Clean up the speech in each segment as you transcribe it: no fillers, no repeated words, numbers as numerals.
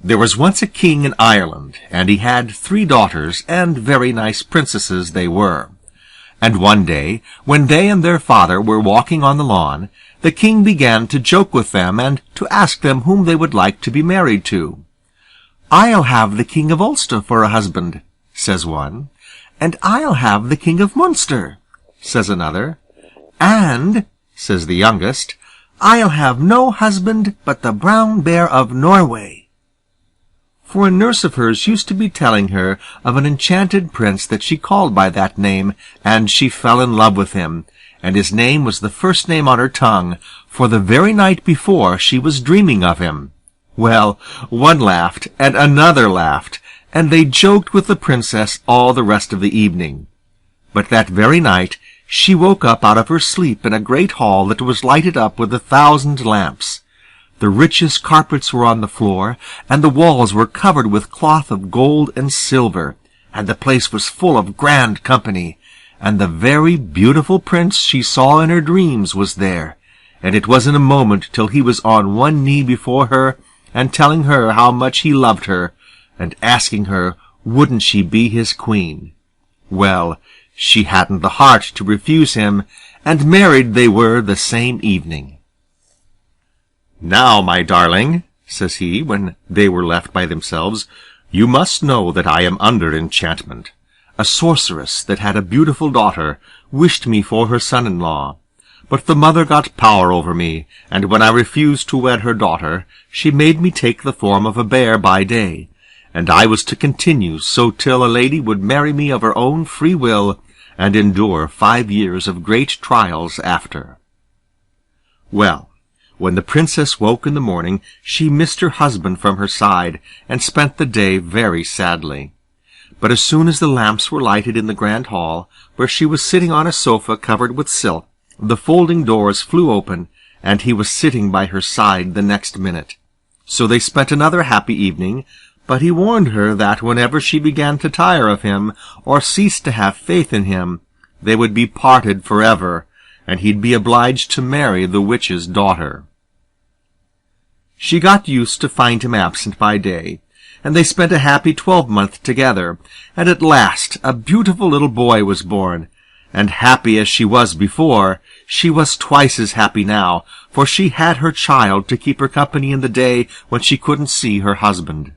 There was once a king in Ireland, and he had 3 daughters, and very nice princesses they were. And one day, when they and their father were walking on the lawn, the king began to joke with them and to ask them whom they would like to be married to. "I'll have the King of Ulster for a husband," says one. "And I'll have the King of Munster," says another. "And," says the youngest, "I'll have no husband but the Brown Bear of Norway." For a nurse of hers used to be telling her of an enchanted prince that she called by that name, and she fell in love with him, and his name was the first name on her tongue, for the very night before she was dreaming of him. Well, one laughed, and another laughed, and they joked with the princess all the rest of the evening. But that very night she woke up out of her sleep in a great hall that was lighted up with 1,000 lamps. The richest carpets were on the floor, and the walls were covered with cloth of gold and silver, and the place was full of grand company, and the very beautiful prince she saw in her dreams was there, and it wasn't a moment till he was on one knee before her, and telling her how much he loved her, and asking her wouldn't she be his queen. Well, she hadn't the heart to refuse him, and married they were the same evening. "Now, my darling," says he, when they were left by themselves, "you must know that I am under enchantment. A sorceress that had a beautiful daughter wished me for her son-in-law, but the mother got power over me, and when I refused to wed her daughter, she made me take the form of a bear by day, and I was to continue so till a lady would marry me of her own free will, and endure 5 years of great trials after." Well, when the princess woke in the morning, she missed her husband from her side, and spent the day very sadly. But as soon as the lamps were lighted in the grand hall, where she was sitting on a sofa covered with silk, the folding doors flew open, and he was sitting by her side the next minute. So they spent another happy evening, but he warned her that whenever she began to tire of him, or ceased to have faith in him, they would be parted forever, and he'd be obliged to marry the witch's daughter. She got used to find him absent by day, and they spent a happy 12-month together, and at last a beautiful little boy was born, and happy as she was before, she was twice as happy now, for she had her child to keep her company in the day when she couldn't see her husband.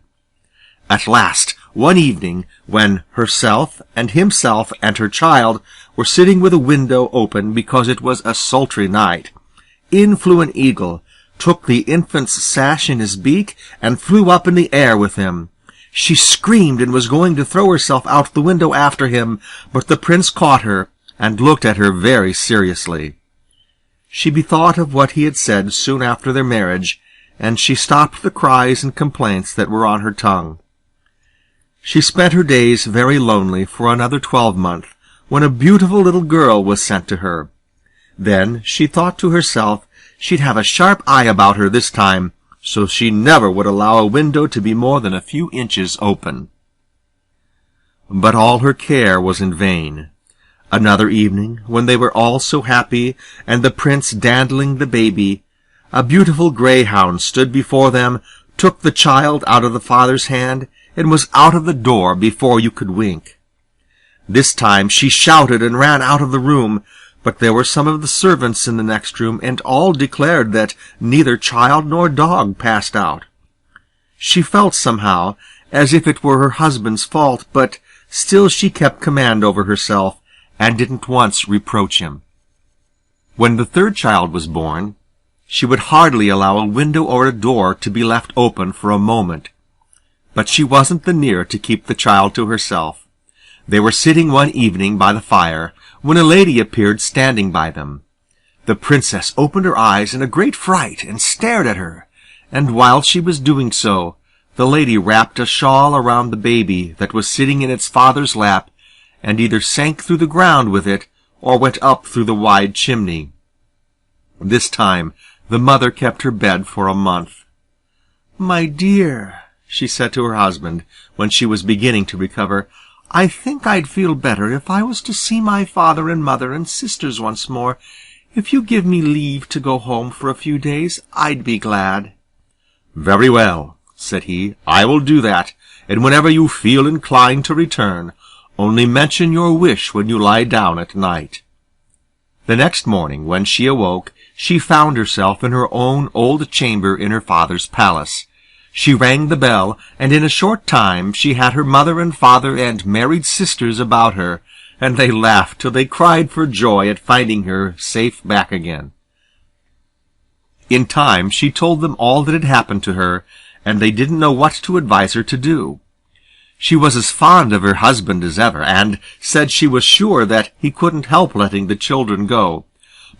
At last, one evening, when herself and himself and her child were sitting with a window open because it was a sultry night, in flew an eagle, took the infant's sash in his beak, and flew up in the air with him. She screamed and was going to throw herself out the window after him, but the prince caught her, and looked at her very seriously. She bethought of what he had said soon after their marriage, and she stopped the cries and complaints that were on her tongue. She spent her days very lonely for another 12-month, when a beautiful little girl was sent to her. Then she thought to herself she'd have a sharp eye about her this time, so she never would allow a window to be more than a few inches open. But all her care was in vain. Another evening, when they were all so happy, and the prince dandling the baby, a beautiful greyhound stood before them, took the child out of the father's hand, and was out of the door before you could wink. This time she shouted and ran out of the room, but there were some of the servants in the next room, and all declared that neither child nor dog passed out. She felt somehow as if it were her husband's fault, but still she kept command over herself, and didn't once reproach him. When the 3rd child was born, she would hardly allow a window or a door to be left open for a moment. But she wasn't the nearer to keep the child to herself. They were sitting one evening by the fire, when a lady appeared standing by them. The princess opened her eyes in a great fright, and stared at her, and while she was doing so, the lady wrapped a shawl around the baby that was sitting in its father's lap, and either sank through the ground with it, or went up through the wide chimney. This time the mother kept her bed for a month. "My dear," she said to her husband, when she was beginning to recover, "I think I'd feel better if I was to see my father and mother and sisters once more. If you give me leave to go home for a few days, I'd be glad." "Very well," said he, "I will do that, and whenever you feel inclined to return, only mention your wish when you lie down at night." The next morning, when she awoke, she found herself in her own old chamber in her father's palace. She rang the bell, and in a short time she had her mother and father and married sisters about her, and they laughed till they cried for joy at finding her safe back again. In time she told them all that had happened to her, and they didn't know what to advise her to do. She was as fond of her husband as ever, and said she was sure that he couldn't help letting the children go,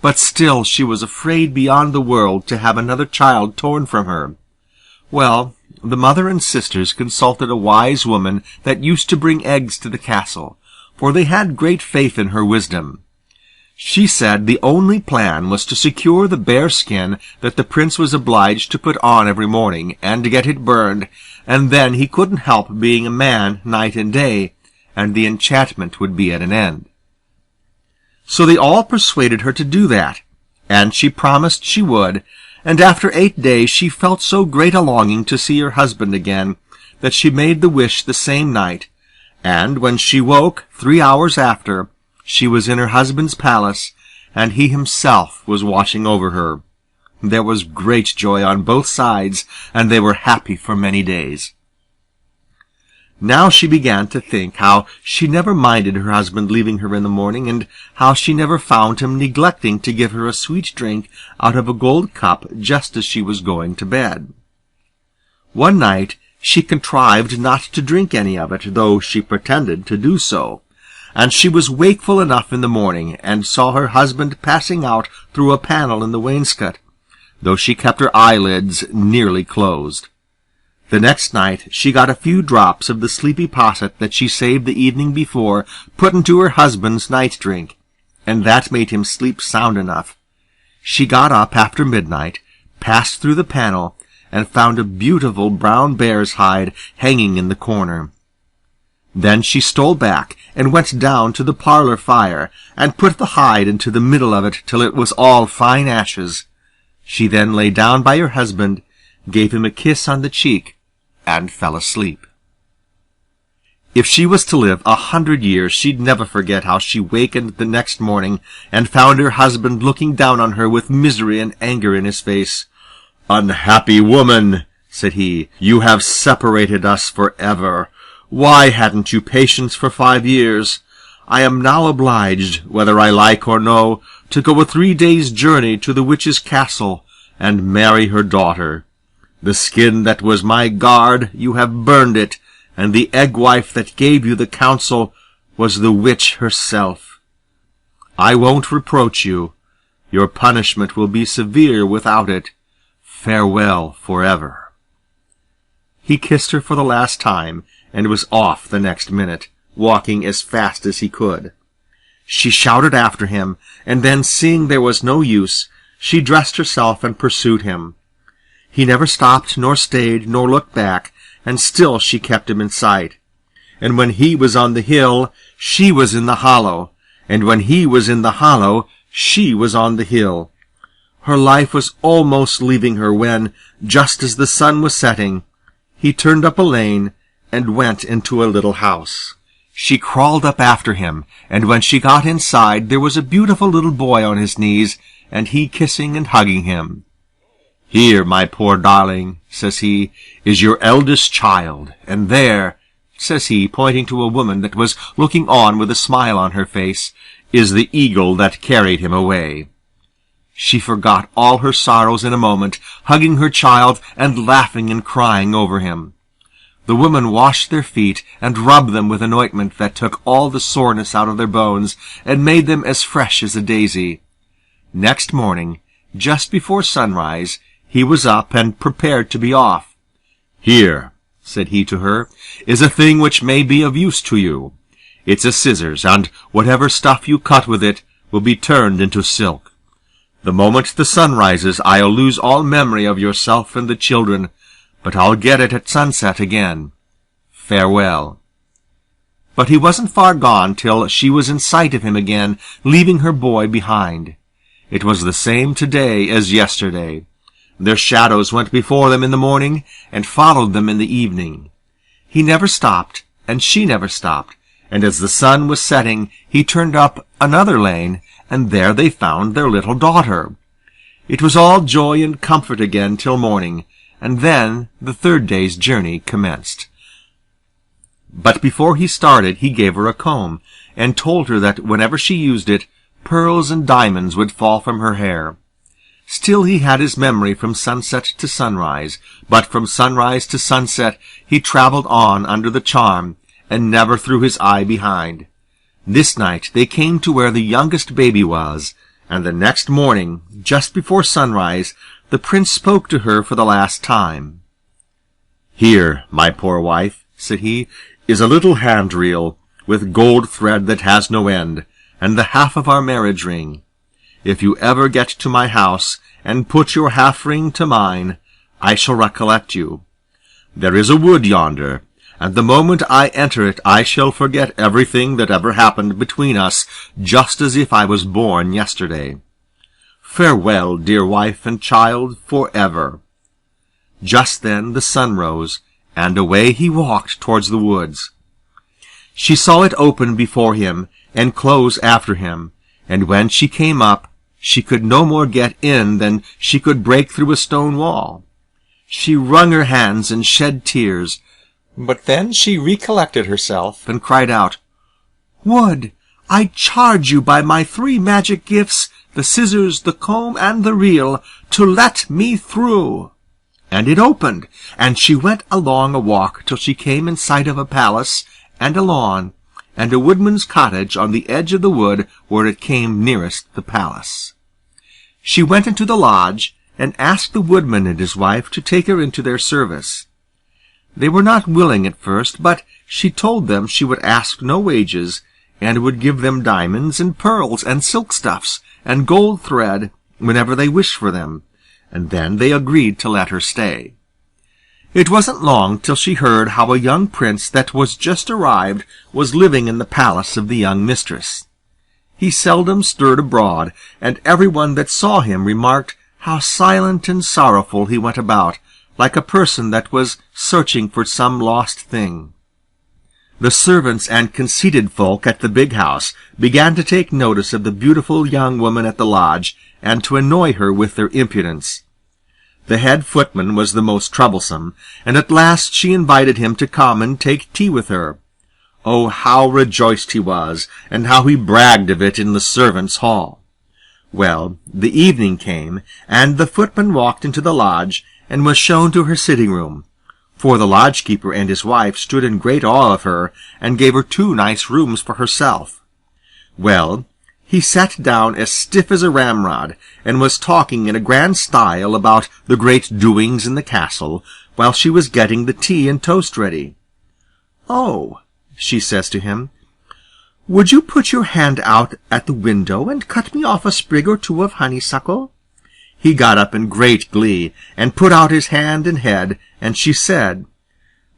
but still she was afraid beyond the world to have another child torn from her. Well, the mother and sisters consulted a wise woman that used to bring eggs to the castle, for they had great faith in her wisdom. She said the only plan was to secure the bear skin that the prince was obliged to put on every morning, and to get it burned, and then he couldn't help being a man night and day, and the enchantment would be at an end. So they all persuaded her to do that, and she promised she would, and after 8 days she felt so great a longing to see her husband again that she made the wish the same night, and when she woke 3 hours after, she was in her husband's palace, and he himself was watching over her. There was great joy on both sides, and they were happy for many days. Now she began to think how she never minded her husband leaving her in the morning, and how she never found him neglecting to give her a sweet drink out of a gold cup just as she was going to bed. One night she contrived not to drink any of it, though she pretended to do so, and she was wakeful enough in the morning, and saw her husband passing out through a panel in the wainscot, though she kept her eyelids nearly closed. The next night she got a few drops of the sleepy posset that she saved the evening before put into her husband's night drink, and that made him sleep sound enough. She got up after midnight, passed through the panel, and found a beautiful brown bear's hide hanging in the corner. Then she stole back and went down to the parlour fire, and put the hide into the middle of it till it was all fine ashes. She then lay down by her husband, gave him a kiss on the cheek, and fell asleep. If she was to live 100 years, she'd never forget how she wakened the next morning and found her husband looking down on her with misery and anger in his face. "Unhappy woman," said he, "you have separated us for ever. Why hadn't you patience for 5 years? I am now obliged, whether I like or no, to go a 3 days' journey to the witch's castle, and marry her daughter. The skin that was my guard, you have burned it, and the egg-wife that gave you the counsel was the witch herself. I won't reproach you. Your punishment will be severe without it. Farewell forever." He kissed her for the last time, and was off the next minute, walking as fast as he could. She shouted after him, and then, seeing there was no use, she dressed herself and pursued him. He never stopped, nor stayed, nor looked back, and still she kept him in sight. And when he was on the hill, she was in the hollow, and when he was in the hollow, she was on the hill. Her life was almost leaving her when, just as the sun was setting, he turned up a lane and went into a little house. She crawled up after him, and when she got inside there was a beautiful little boy on his knees, and he kissing and hugging him. "Here, my poor darling," says he, "is your eldest child, and there," says he, pointing to a woman that was looking on with a smile on her face, "is the eagle that carried him away." She forgot all her sorrows in a moment, hugging her child and laughing and crying over him. The woman washed their feet and rubbed them with an ointment that took all the soreness out of their bones and made them as fresh as a daisy. Next morning, just before sunrise, he was up and prepared to be off. "Here," said he to her, "is a thing which may be of use to you. It's a scissors, and whatever stuff you cut with it will be turned into silk. The moment the sun rises, I'll lose all memory of yourself and the children, but I'll get it at sunset again. Farewell." But he wasn't far gone till she was in sight of him again, leaving her boy behind. It was the same today as yesterday. Their shadows went before them in the morning and followed them in the evening. He never stopped, and she never stopped, and as the sun was setting he turned up another lane, and there they found their little daughter. It was all joy and comfort again till morning, and then the third day's journey commenced. But before he started he gave her a comb, and told her that whenever she used it, pearls and diamonds would fall from her hair. Still he had his memory from sunset to sunrise, but from sunrise to sunset he travelled on under the charm, and never threw his eye behind. This night they came to where the youngest baby was, and the next morning, just before sunrise, the prince spoke to her for the last time. "Here, my poor wife," said he, "is a little hand-reel, with gold thread that has no end, and the half of our marriage ring. If you ever get to my house, and put your half-ring to mine, I shall recollect you. There is a wood yonder, and the moment I enter it I shall forget everything that ever happened between us, just as if I was born yesterday. Farewell, dear wife and child, for ever." Just then the sun rose, and away he walked towards the woods. She saw it open before him, and close after him, and when she came up, she could no more get in than she could break through a stone wall. She wrung her hands and shed tears, but then she recollected herself, and cried out, "Wood, I charge you by my 3 magic gifts, the scissors, the comb, and the reel, to let me through." And it opened, and she went along a walk till she came in sight of a palace, and a lawn, and a woodman's cottage on the edge of the wood where it came nearest the palace. She went into the lodge, and asked the woodman and his wife to take her into their service. They were not willing at first, but she told them she would ask no wages, and would give them diamonds and pearls and silk stuffs and gold thread whenever they wished for them, and then they agreed to let her stay. It wasn't long till she heard how a young prince that was just arrived was living in the palace of the young mistress. He seldom stirred abroad, and everyone that saw him remarked how silent and sorrowful he went about, like a person that was searching for some lost thing. The servants and conceited folk at the big house began to take notice of the beautiful young woman at the lodge, and to annoy her with their impudence. The head footman was the most troublesome, and at last she invited him to come and take tea with her. Oh, how rejoiced he was, and how he bragged of it in the servants' hall! Well, the evening came, and the footman walked into the lodge, and was shown to her sitting-room, for the lodge-keeper and his wife stood in great awe of her, and gave her 2 nice rooms for herself. Well, he sat down as stiff as a ramrod, and was talking in a grand style about the great doings in the castle, while she was getting the tea and toast ready. "Oh," she says to him, "would you put your hand out at the window and cut me off a sprig or 2 of honeysuckle?" He got up in great glee, and put out his hand and head, and she said,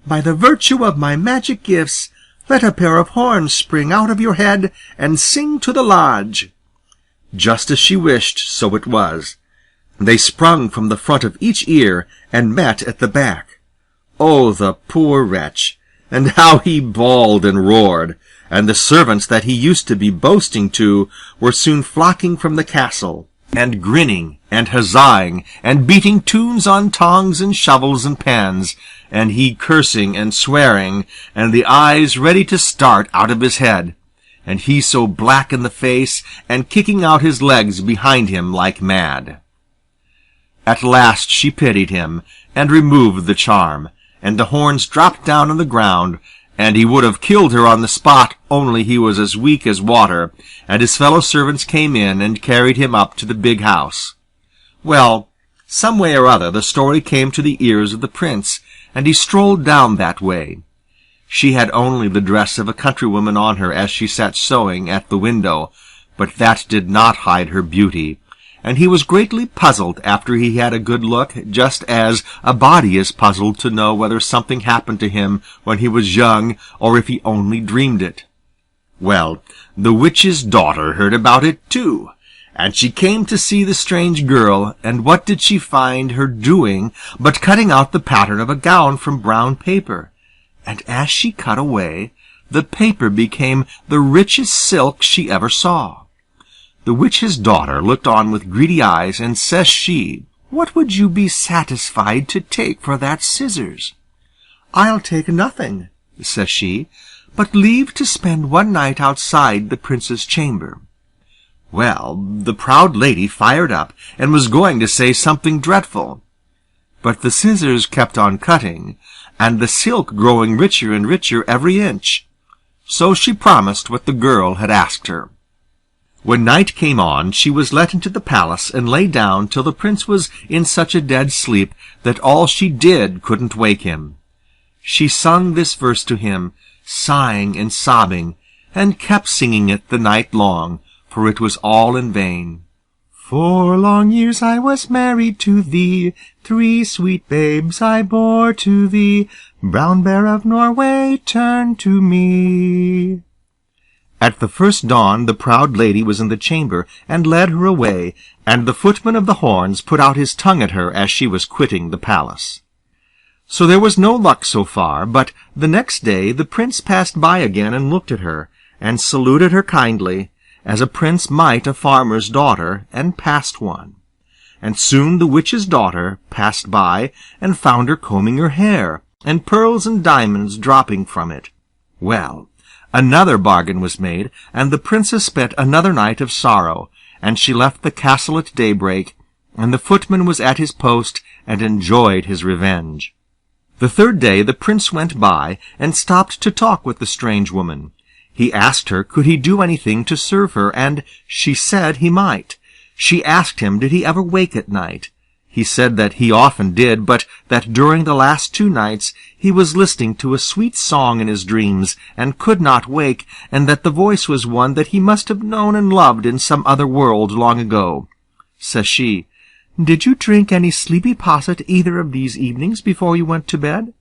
"By the virtue of my magic gifts, let a pair of horns spring out of your head, and sing to the lodge." Just as she wished, so it was. They sprung from the front of each ear, and met at the back. Oh, the poor wretch! And how he bawled and roared! And the servants that he used to be boasting to were soon flocking from the castle, and grinning and huzzahing, and beating tunes on tongs and shovels and pans, and he cursing and swearing, and the eyes ready to start out of his head, and he so black in the face, and kicking out his legs behind him like mad. At last she pitied him, and removed the charm, and the horns dropped down on the ground, and he would have killed her on the spot, only he was as weak as water, and his fellow servants came in and carried him up to the big house. Well, some way or other the story came to the ears of the prince, and he strolled down that way. She had only the dress of a countrywoman on her as she sat sewing at the window, but that did not hide her beauty, and he was greatly puzzled after he had a good look, just as a body is puzzled to know whether something happened to him when he was young, or if he only dreamed it. Well, the witch's daughter heard about it too, And she came to see the strange girl, and what did she find her doing but cutting out the pattern of a gown from brown paper? And as she cut away, the paper became the richest silk she ever saw. The witch's daughter looked on with greedy eyes, and says she, "What would you be satisfied to take for that scissors?" "I'll take nothing," says she, "but leave to spend one night outside the prince's chamber." Well, the proud lady fired up, and was going to say something dreadful. But the scissors kept on cutting, and the silk growing richer and richer every inch. So she promised what the girl had asked her. When night came on, she was let into the palace and lay down till the prince was in such a dead sleep that all she did couldn't wake him. She sung this verse to him, sighing and sobbing, and kept singing it the night long, for it was all in vain. 4 long years I was married to thee, 3 sweet babes I bore to thee, Brown Bear of Norway, turn to me. At the first dawn the proud lady was in the chamber, and led her away, and the footman of the horns put out his tongue at her as she was quitting the palace. So there was no luck so far, but the next day the prince passed by again and looked at her, and saluted her kindly, as a prince might a farmer's daughter, and passed one. And soon the witch's daughter passed by, and found her combing her hair, and pearls and diamonds dropping from it. Well, another bargain was made, and the princess spent another night of sorrow, and she left the castle at daybreak, and the footman was at his post, and enjoyed his revenge. The third day the prince went by, and stopped to talk with the strange woman. He asked her could he do anything to serve her, and she said he might. She asked him did he ever wake at night. He said that he often did, but that during the last 2 nights he was listening to a sweet song in his dreams, and could not wake, and that the voice was one that he must have known and loved in some other world long ago. Says she, "Did you drink any sleepy posset either of these evenings before you went to bed?"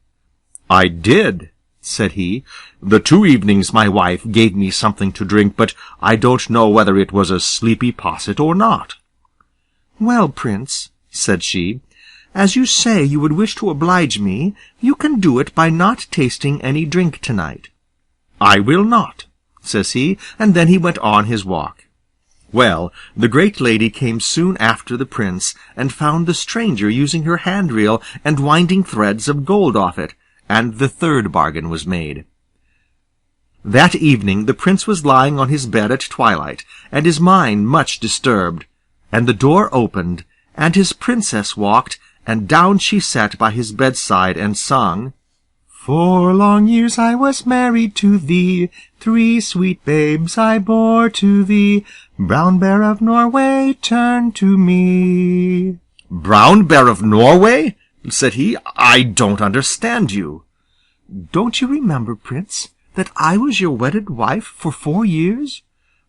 "I did," said he. "The 2 evenings my wife gave me something to drink, but I don't know whether it was a sleepy posset or not." "Well, Prince," said she, "as you say you would wish to oblige me, you can do it by not tasting any drink tonight." "I will not," says he, and then he went on his walk. Well, the great lady came soon after the prince, and found the stranger using her hand-reel and winding threads of gold off it, and the third bargain was made. That evening the prince was lying on his bed at twilight, and his mind much disturbed, and the door opened, and his princess walked, and down she sat by his bedside and sung, 4 long years I was married to thee, 3 sweet babes I bore to thee, Brown Bear of Norway, turn to me. "Brown Bear of Norway?" said he. "I don't understand you." "Don't you remember, Prince, that I was your wedded wife for 4 years?"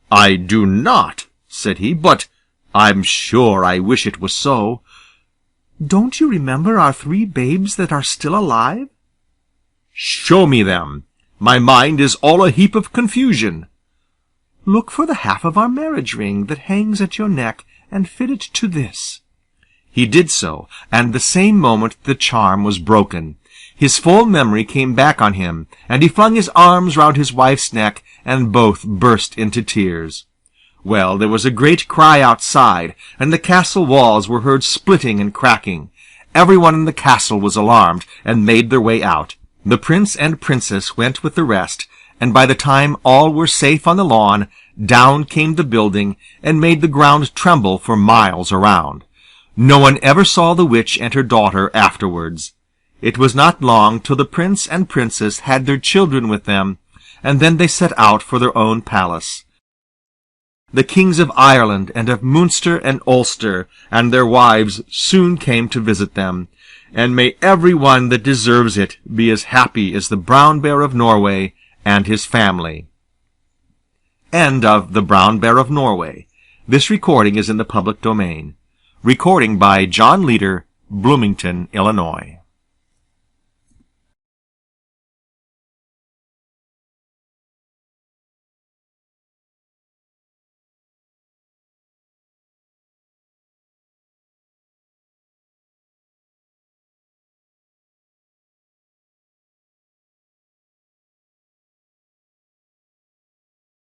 "I do not," said he, "but I'm sure I wish it was so." "Don't you remember our 3 babes that are still alive?" "Show me them. My mind is all a heap of confusion." "Look for the half of our marriage ring that hangs at your neck, and fit it to this." He did so, and the same moment the charm was broken. His full memory came back on him, and he flung his arms round his wife's neck, and both burst into tears. Well, there was a great cry outside, and the castle walls were heard splitting and cracking. Everyone in the castle was alarmed, and made their way out. The prince and princess went with the rest, and by the time all were safe on the lawn, down came the building, and made the ground tremble for miles around. No one ever saw the witch and her daughter afterwards. It was not long till the prince and princess had their children with them, and then they set out for their own palace. The kings of Ireland and of Munster and Ulster and their wives soon came to visit them, and may every one that deserves it be as happy as the Brown Bear of Norway and his family. End of The Brown Bear of Norway. This recording is in the public domain. Recording by John Leader, Bloomington, Illinois.